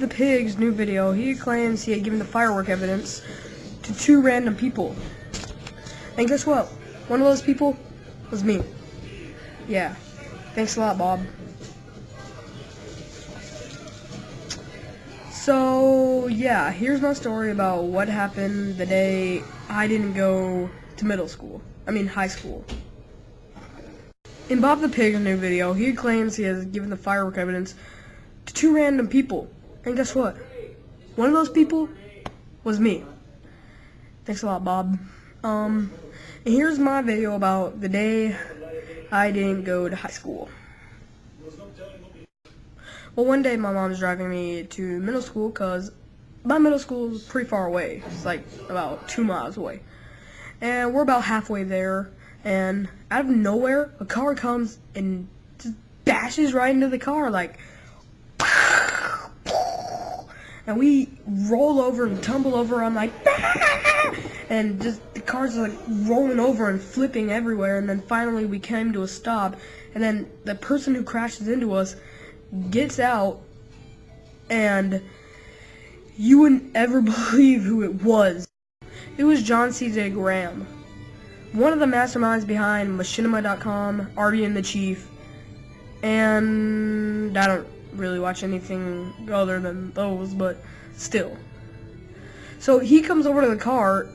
the Pig's new video, he claims he had given the firework evidence to 2 random people. And guess what? One of those people was me. Yeah. Thanks a lot, Bob. So, yeah, here's my story about what happened the day I didn't go to high school. In Bob the Pig's new video, he claims he has given the firework evidence to 2 random people. And guess what? One of those people was me. Thanks a lot, Bob. And here's my video about the day I didn't go to high school. Well, one day my mom's driving me to middle school because my middle school is pretty far away. It's like about 2 miles away. And we're about halfway there, and out of nowhere, a car comes and just bashes right into the car, like, and we roll over and tumble over. I'm like, and just the car's like rolling over and flipping everywhere. And then finally we came to a stop, and then the person who crashes into us gets out, and you wouldn't ever believe who it was. It was John C.J. Graham, one of the masterminds behind machinima.com, Artie and the Chief, and I don't really watch anything other than those, but still. So he comes over to the car,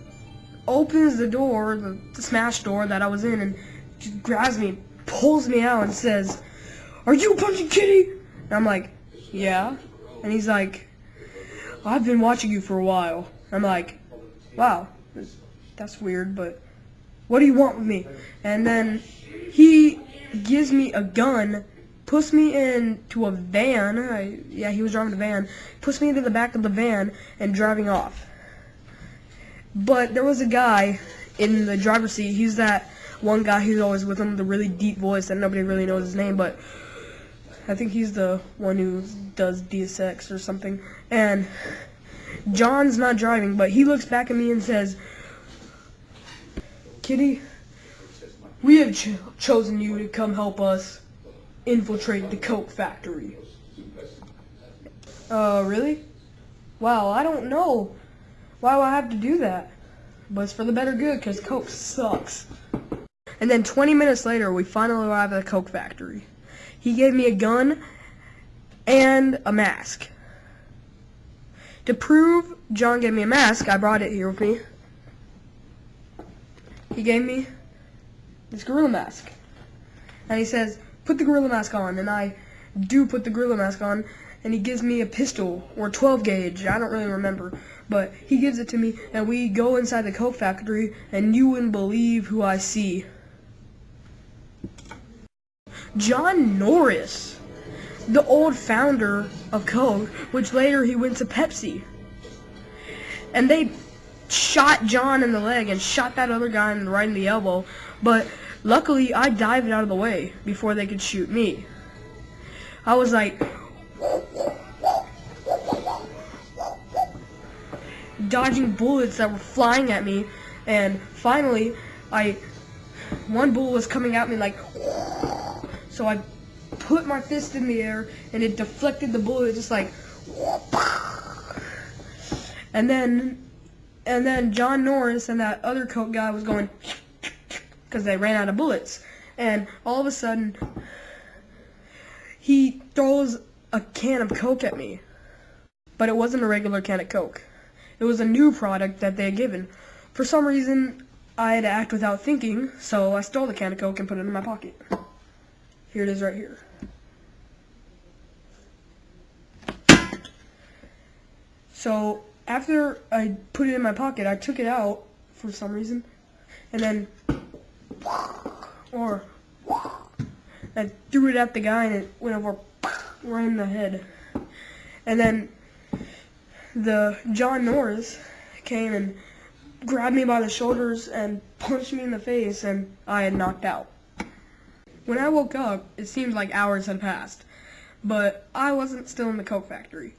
opens the door, the smash door that I was in, and just grabs me, pulls me out, and says, "Are you punching Kitty?" And I'm like, "Yeah." And he's like, "I've been watching you for a while." I'm like, "Wow, that's weird, but what do you want with me?" And then he gives me a gun, puts me into a van. Yeah, he was driving a van. Puts me into the back of the van and driving off. But there was a guy in the driver's seat. He's that one guy who's always with him, the really deep voice that nobody really knows his name, but I think he's the one who does DSX or something. And John's not driving, but he looks back at me and says, "Kitty, we have chosen you to come help us infiltrate the Coke factory." Really? Wow, I don't know. Why would I have to do that? But it's for the better good, because Coke sucks. And then 20 minutes later, we finally arrived at the Coke factory. He gave me a gun and a mask. To prove John gave me a mask, I brought it here with me. He gave me this gorilla mask. And he says, "Put the gorilla mask on." And I do put the gorilla mask on. And he gives me a pistol, or 12 gauge, I don't really remember. But he gives it to me, and we go inside the Coke factory, and you wouldn't believe who I see. John Norris, the old founder of Coke, which later he went to Pepsi. And they shot John in the leg and shot that other guy right in the elbow, but luckily I dived out of the way before they could shoot me. I was like dodging bullets that were flying at me, and finally one bullet was coming at me like, so I put my fist in the air and it deflected the bullet just like, and then John Norris and that other Coke guy was going because they ran out of bullets, and all of a sudden he throws a can of Coke at me. But it wasn't a regular can of Coke. It was a new product that they had given. For some reason, I had to act without thinking, so I stole the can of Coke and put it in my pocket. Here it is right here. So after I put it in my pocket, I took it out for some reason, and then I threw it at the guy, and it went over right in the head. And then the John Norris came and grabbed me by the shoulders and punched me in the face, and I had knocked out. When I woke up, it seemed like hours had passed, but I wasn't still in the Coke factory.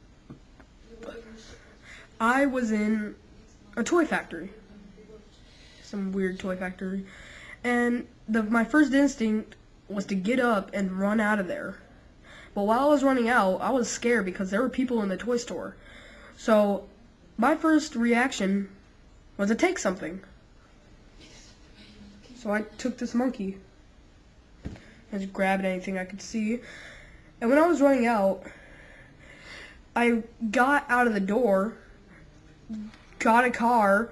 I was in a toy factory, some weird toy factory, and my first instinct was to get up and run out of there. But while I was running out, I was scared because there were people in the toy store. So my first reaction was to take something. So I took this monkey. I just grabbed anything I could see. And when I was running out, I got out of the door, got a car.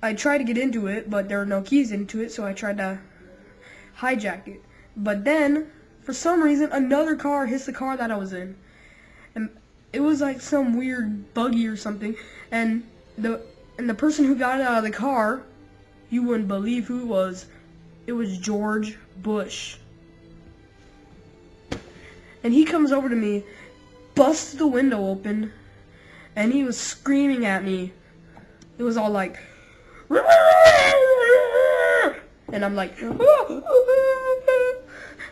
I tried to get into it, but there were no keys into it, so I tried to hijack it. But then, for some reason, another car hits the car that I was in. And it was like some weird buggy or something. And the person who got out of the car, you wouldn't believe who it was. It was George Bush. And he comes over to me, busts the window open, and he was screaming at me. It was all like, and I'm like,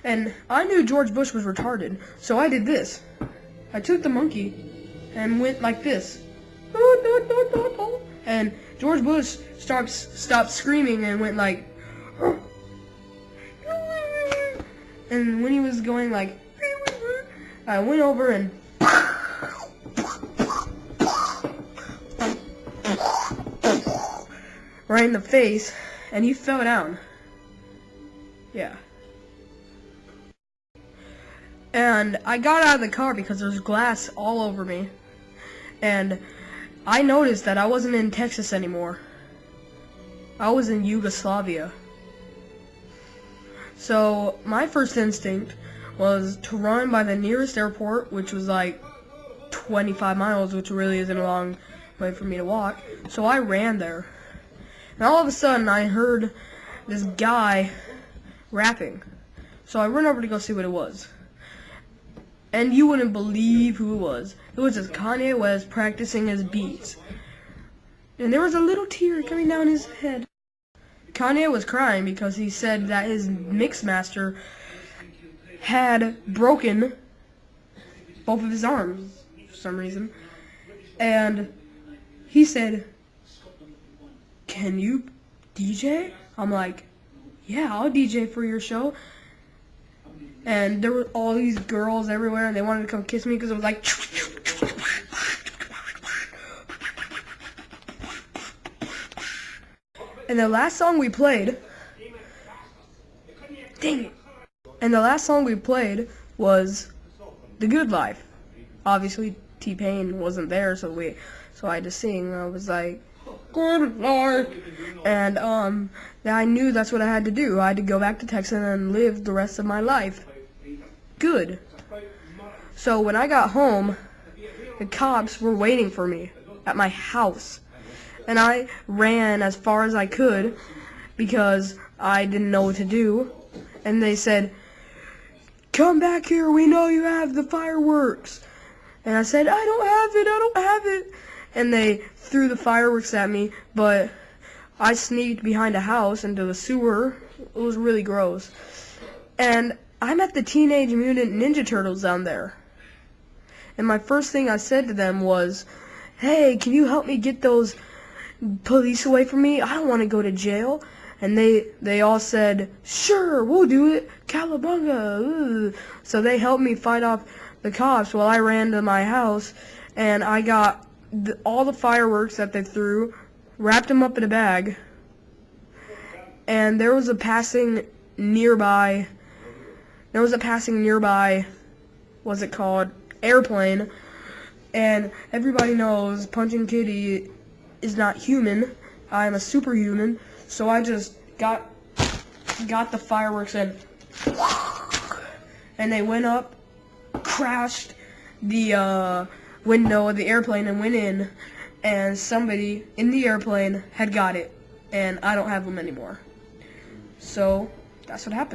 and I knew George Bush was retarded, so I did this. I took the monkey and went like this. And George Bush stopped screaming and went like, and when he was going like, I went over and right in the face, and he fell down. Yeah. And I got out of the car because there was glass all over me. And I noticed that I wasn't in Texas anymore. I was in Yugoslavia. So my first instinct was to run by the nearest airport, which was like 25 miles, which really isn't a long way for me to walk. So I ran there. And all of a sudden, I heard this guy rapping. So I ran over to go see what it was. And you wouldn't believe who it was. It was just Kanye West practicing his beats. And there was a little tear coming down his head. Kanye was crying because he said that his mixmaster had broken both of his arms for some reason. And he said, "Can you DJ?" I'm like, "Yeah, I'll DJ for your show." And there were all these girls everywhere, and they wanted to come kiss me because it was like, and the last song we played, dang it, and the last song we played was The Good Life. Obviously, T-Pain wasn't there, so I had to sing. I was like, "Good Lord," and I knew that's what I had to do. I had to go back to Texas and live the rest of my life good. So when I got home, the cops were waiting for me at my house, and I ran as far as I could because I didn't know what to do. And they said, "Come back here, we know you have the fireworks." And I said, I don't have it. And they threw the fireworks at me, but I sneaked behind a house into the sewer. It was really gross. And I met the Teenage Mutant Ninja Turtles down there. And my first thing I said to them was, "Hey, can you help me get those police away from me? I don't want to go to jail." And they all said, "Sure, we'll do it. Cowabunga." Ugh. So they helped me fight off the cops while I ran to my house, and I got all the fireworks that they threw, wrapped them up in a bag, and there was a passing nearby, what's it called, airplane, and everybody knows Punching Kitty is not human. I'm a superhuman, so I just got the fireworks and they went up, crashed the window of the airplane and went in, and somebody in the airplane had got it, and I don't have them anymore. So that's what happened.